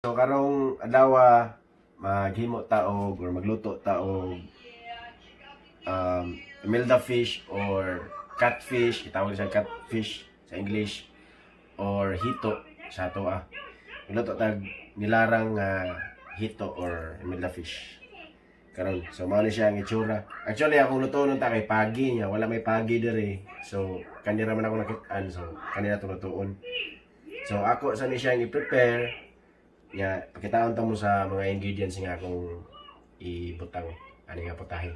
So karong adlaw maghimo ta og or magluto ta og Imelda fish or catfish, itawag sa catfish sa English, or hito sa ato magluto tag nilarang hito or Imelda fish karon. So mao ni siya ang itsura. Actually akong luto nun ta kay pagi niya, wala may pagi diri. So kanira man ako nakit-an, so kanina to lutoon. So ako sa ni siya i-prepare. Ya, pakitaan ta mo sa mga ingredients nga akong ibutang ani nga putahe.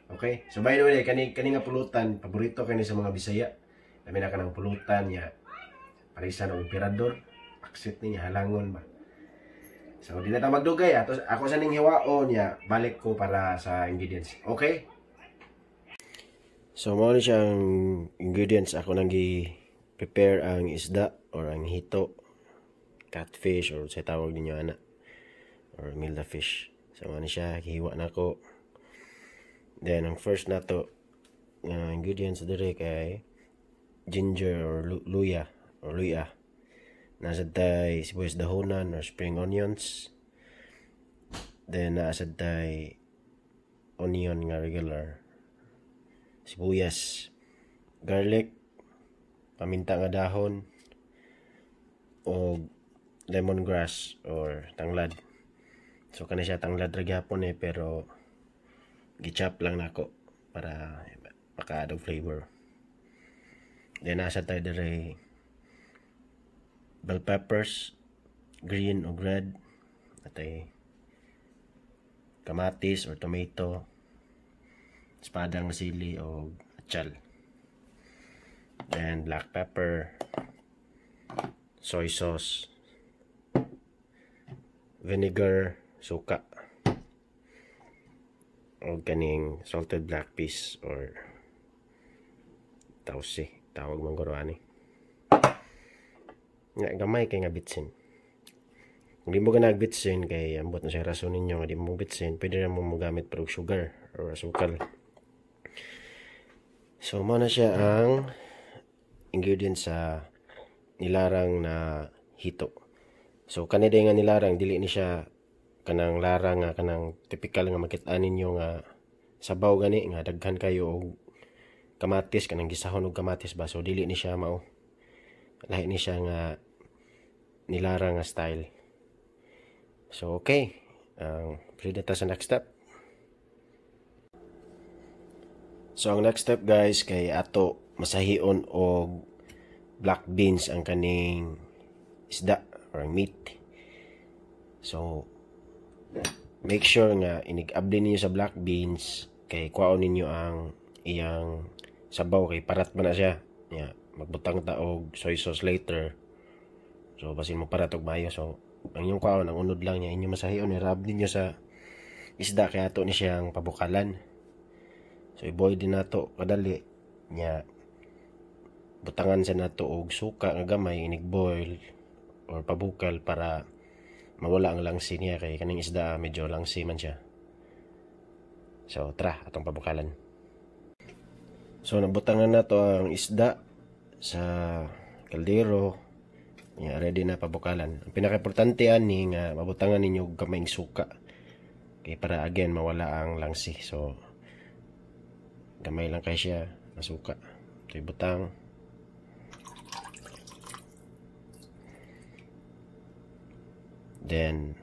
Okay? So by the way, kani nga pulutan, paborito kani sa mga Bisaya. Dami na kanang pulutan ya. Parisan og emperador, aksit niya halangon ba. So di na ta magdugay ato ako sa ning hiwaon ya, balik ko para sa ingredients. Okay? So mao ni siyang ingredients ako nang gi-prepare ang isda or ang hito, catfish or sa tawag ninyo ana, or Imelda fish. So ano siya, hiwa na ko. Then ang first na to ingredients dire kay ginger or luya or luya. Nasa tay sibuyas dahonan or spring onions. Then nasa tay onion nga regular, sibuyas, garlic, paminta nga dahon, o lemongrass or tanglad. So kana siya tanglad ra gyapon pero gi-chop lang nako para maka-add og flavor. Then nasa tayo dire bell peppers, green o red, atay kamatis or tomato, espadang sili o atsal. Then black pepper, soy sauce, vinegar, suka, o kaning salted black peas or tausi, tawag man guro ani. Nga gamay kay nga bitsin. Kung di mo ka nagbitsin kay ambot na siya rason ninyo nga di mo bitsin, pwede na mo gamit pero sugar or asukal. So mo na siya ang ingredients sa nilarang na hito. So kanida nga nilarang, dili ni siya kanang larang nga kanang typical nga makit-an ninyo nga sabaw gani nga daghan kayo og kamatis, kanang gisahon og kamatis ba. So dili ni siya mao. Lahi ni siya nga nilarang nga style. So okay, proceed ta sa next step. So ang next step guys kay ato masahion og black beans ang kaning isda or meat. So make sure nga inig-abli ninyo sa black beans kay kuhaon ninyo ang iyang sabaw kay parat man na siya. Yeah, magbutang ta og soy sauce later. So basin mo parat og mayo. So ang inyong kuhaon, ang unod lang niya inyo masahion, i-rub ninyo sa isda kay ato ni siyang pabukalan. So i-boil din nato kadali nya. Butangan sa nato og suka nga gamay, inig-boil or pabukal para mawala ang langsi niya kay kaning isda medyo langsi man siya. So tara atong pabukalan. So nabutangan na to ang isda sa kaldero. Yeah, ready na pabukalan. Ang pinaka-importante ani nga mabutangan ninyo og gamayng suka kay para again mawala ang langsi. So gamay lang kay siya na suka. So ibutang. Then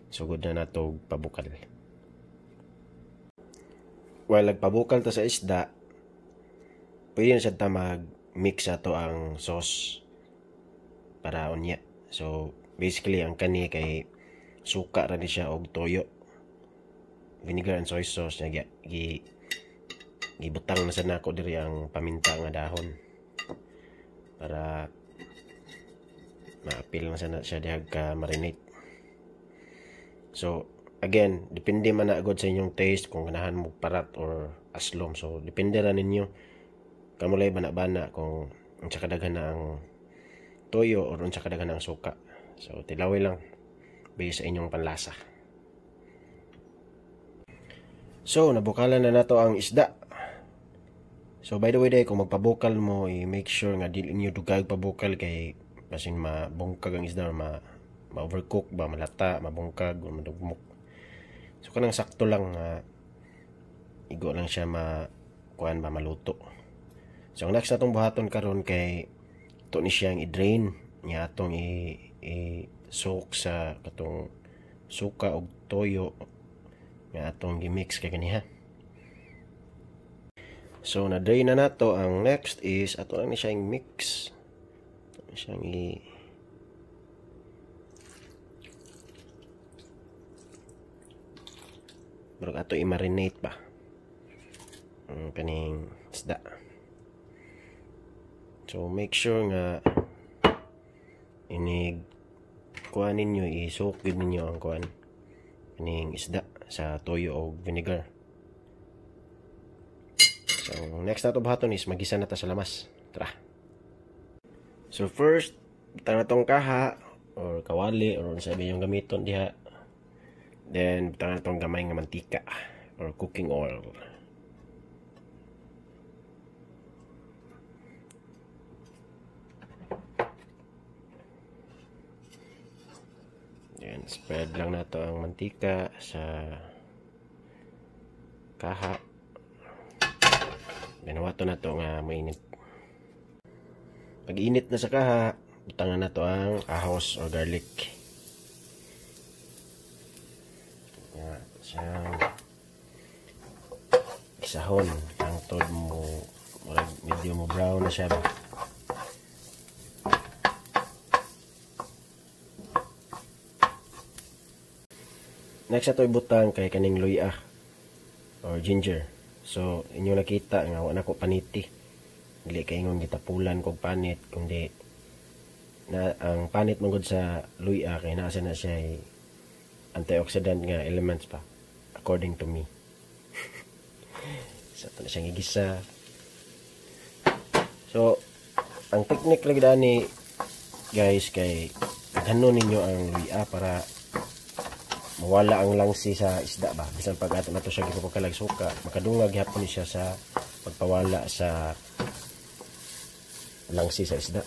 sugod na nato pabukal. While nagpabukal ta sa isda, pwede na siya ta mag-mix ato ang sauce para unya. So basically ang kani kay suka ra ni siya og toyo, vinegar and soy sauce nya gibutang na sa nako diri ang paminta nga dahon para ma-appeal na siya dihag ka marinate. So again, depende man na agad sa inyong taste kung ganahan mo parat or aslom. So depende ra ninyo kamulay bana-bana kung unsa kadaghan na ang toyo or unsa kadaghan na ang suka. So tilaway lang based sa inyong panlasa. So nabukalan na nato ang isda. So by the way kung magpabukal mo, i-make sure nga dili niyo dugag pabukal kay basin mabungkag ang isda or ma-overcook ba, malata, mabungkag, o madugmok. So kanang sakto lang igo lang siya kuan ba maluto. So ang next natong buhaton karon kay ito ni siyang i-drain niya atong i-soak sa katong suka og toyo nga atong gi-mix kay kaniha. So na-drain na nato. Ang next is ato lang ni siyang mix. Ato ni siyang pero ato i-marinate ba ang kaning isda. So make sure nga inig kuan ninyo, i-soak gid ninyo ang kuan kaning isda sa toyo o vinegar. So next nato buhaton is magisa na ta sa lamas. Tara. So first butang natong kaha or kawali or sabi yung gamiton diha. Then butang natong gamay nga mantika or cooking oil. Yan, spread lang nato ang mantika sa kaha. Ginawato na to nga mainit. Pag init na sa kaha, butangan na to ang ahos or garlic. Yan, siyang isahon. Ang tod mo, medyo mo brown na siya ba. Next ato ibutang kay kaning luya or ginger. So inyo nakita nga wala ko paniti. Dili kay ingon gitapulan kog panit kundi na ang panit mangod sa luya kay nasa na siya antioxidant nga elements pa according to me. So ito na siyang igisa. So ang technique lagi dani guys kay gano ninyo ang luya para mawala ang langsi sa isda ba. Bisan pag ato na to siya gipapakalag suka, makadungag gihapon ni siya sa pagpawala sa langsi sa isda.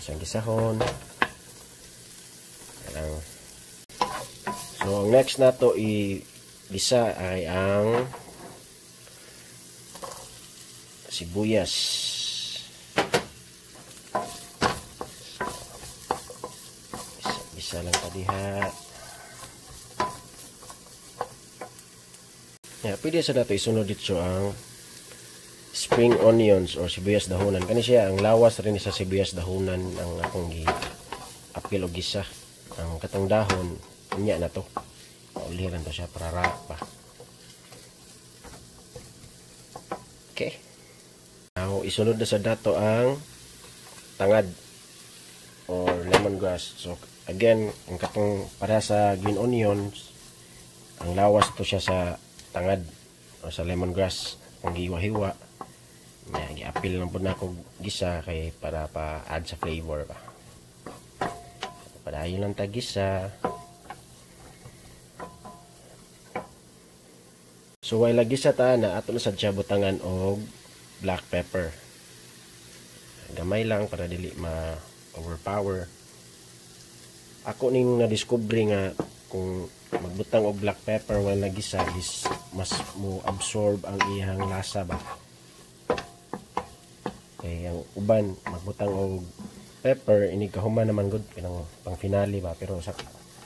Siyang gisahon. So ang next na to i-gisa ay ang sibuyas. Gisa lang pa diha. Yeah, pwede sa dato isunod dito ang spring onions or sibuyas dahonan. Kani siya ang lawas rin sa sibuyas dahonan ang akong apil og gisa. Ang katong dahon unya na to. Pauliran to siya para rak pa. Okay. Now isunod na sa dato ang tangad or lemongrass. So again, ang katong para sa green onions, ang lawas to siya sa tangad o sa lemongrass kung giwa-hiwa nga giapil lang pud nako gisa kay para pa add sa flavor pa. Padayon lang ta gisa. So while gisa ta na ato na sad siya butangan og black pepper. Gamay lang para dili ma overpower. Ako ning na-discover nga kung magbutang og black pepper while nagisa is mas mo absorb ang iyang lasa ba. Kay ang uban magbutang og pepper ini kahuman naman gud kanang pang finale ba, pero sa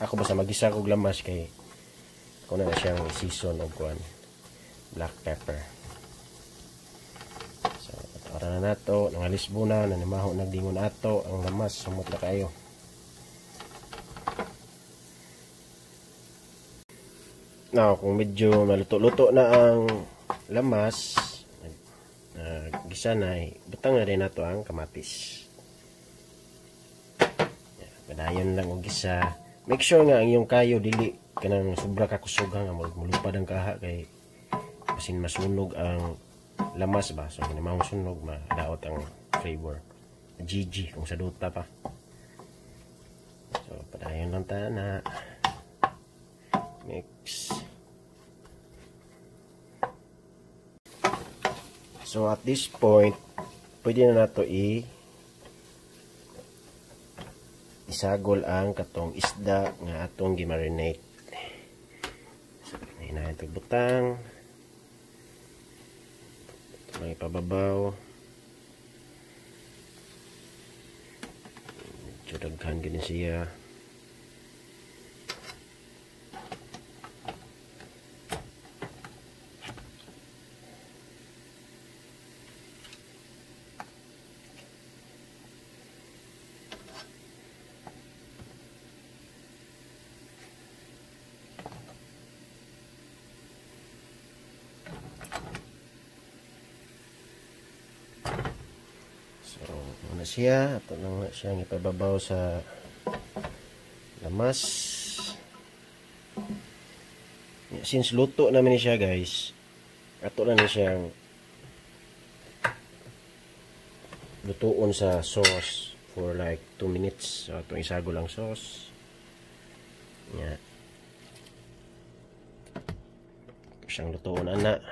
ako basta magisa og lamas kay ko na siyang season og kuan black pepper. So ara na nato nang alisbuna na namaho nagdingon ato ang lamas sumot na kayo. Now, kung medyo maluto-luto na ang lamas, gisa na, butang na rin nato ang kamatis. Padayon lang og gisa. Make sure nga ang iyong kayo dili kanang sobra ka kusuga nga mulupad ang kaha kay basin masunog ang lamas ba. So hinamang sunog madaot ang flavor. GG kung sa duta pa. So padayon lang ta na mix. So at this point, pwede na nato isagol ang katong isda nga atong gimarinate. So, hinahin ito butang. May pababaw. Medyo daghan gini siya. So, muna siya. Ito lang na siyang ipababaw sa lamas. Since luto namin siya guys, ito lang na siyang lutuon sa sauce for like 2 minutes. So, itong isago lang sauce. Yan. Siyang lutuon ana.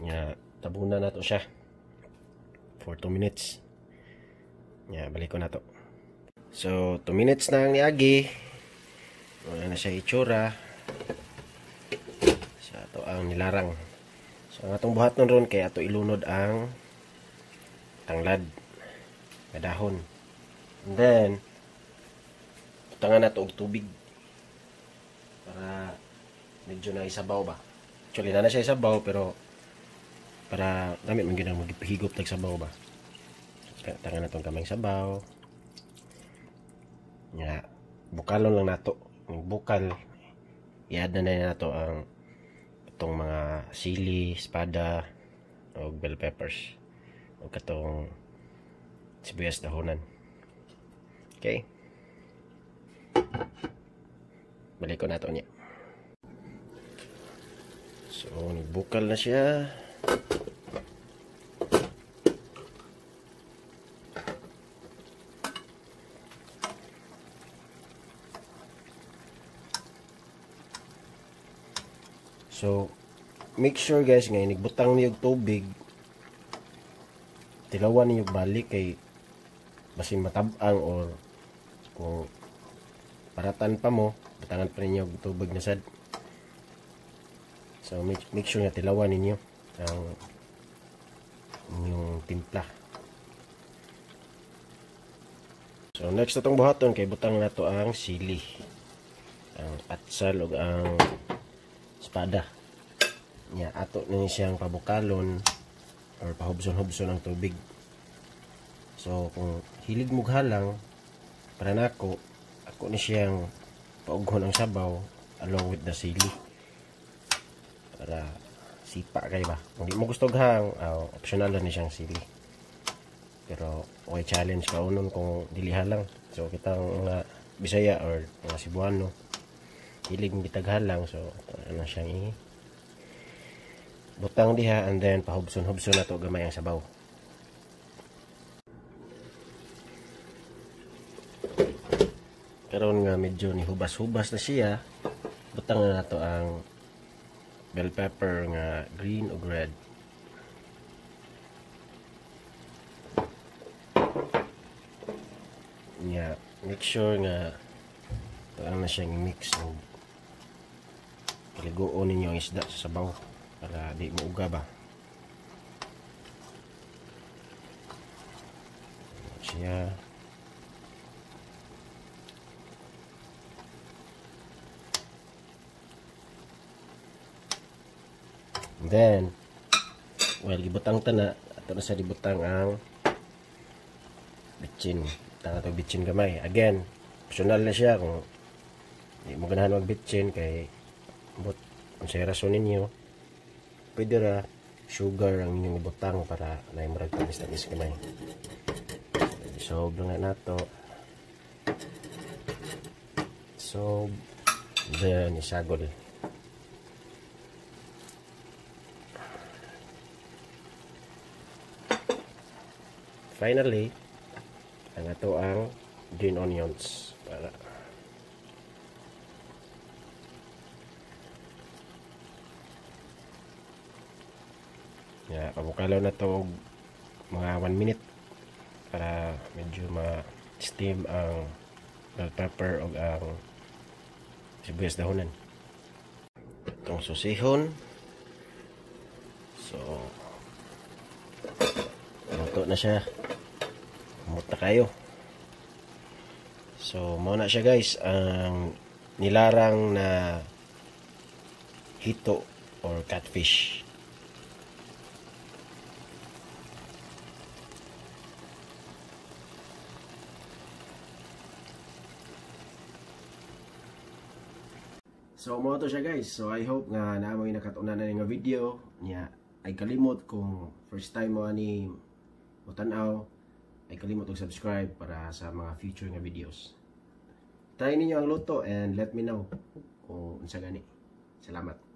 Yan. Tabunan na to siya for 2 minutes. Balik ko na to. So, 2 minutes na ang niagi. Wala na siya itsura. So, ito ang nilarang. So, ang atong buhat nun ron, kaya ito ilunod ang tanglad na dahon. And then, tutangan na ito og tubig para medyo na isabaw ba. Actually, na siya isabaw, pero para gamit man ginang maghigop tag sabaw ba. Tangan na itong kamay sabaw. Bukalon lang nato. Bukal, i-add na nato ang itong mga sili, espada, o bell peppers, o katong sibuyas dahonan. Okay, balik ko nato niya. So, bukal na siya. So, make sure guys nga inigbutang niyo tubig, tilawan niyo balik kay basin matabang or kung paratan pa mo, butangan pa ninyo tubig na sad. So, make sure nga tilawan ninyo ang inyong timpla. So, next na itong buhaton kay butang na to ang sili, ang atsal o ang espada. Ato na siyang pabukalon or pahubson-hubson ang tubig. So, kung hilig mo halang, para nako, ako ni siyang paughon ang sabaw along with the sili. Para sipa kay ba. Kung di mo gusto hang, optional lang ni siyang sili. Pero, okay challenge ka unon kung dili halang. So, kitang mga Bisaya or mga Cebuano, hilig bitaghalang, so ano siyang butang diha and then pahubson-hubson na to gamay ang sabaw. Karon nga medyo ni hubas-hubas na siya, butang na to ang bell pepper nga green o red. Make sure nga ito na siyang mix ng paliguon ninyo ang isda sa sabaw para di mo uga ba siya. And then gibutang tana ato na sa dibutang ang bitchin. Tanga to bitchin gamay. Again, optional na siya kung di mo ganahan mag-bitchin kay but kung sa rason ninyo, pwede ra sugar ang inyong ibutang para na yung marag tamis gamay. So, lang na nato. So, then isagol. Finally, ang ato ang green onions para pabukalaw na to mga 1 minute para medyo steam ang bell pepper o ang sibuyas dahonan. Itong susihon. So, luto na siya. Muta kayo. So, muna siya guys, ang nilarang na hito or catfish. So mo to siya guys. So I hope nga naamoy nakatunan na nga video niya. Ay kalimot kung first time mo ani mo tan-aw, ay kalimot og subscribe para sa mga future nga videos. Try ninyo ang luto and let me know kung unsa gani. Salamat.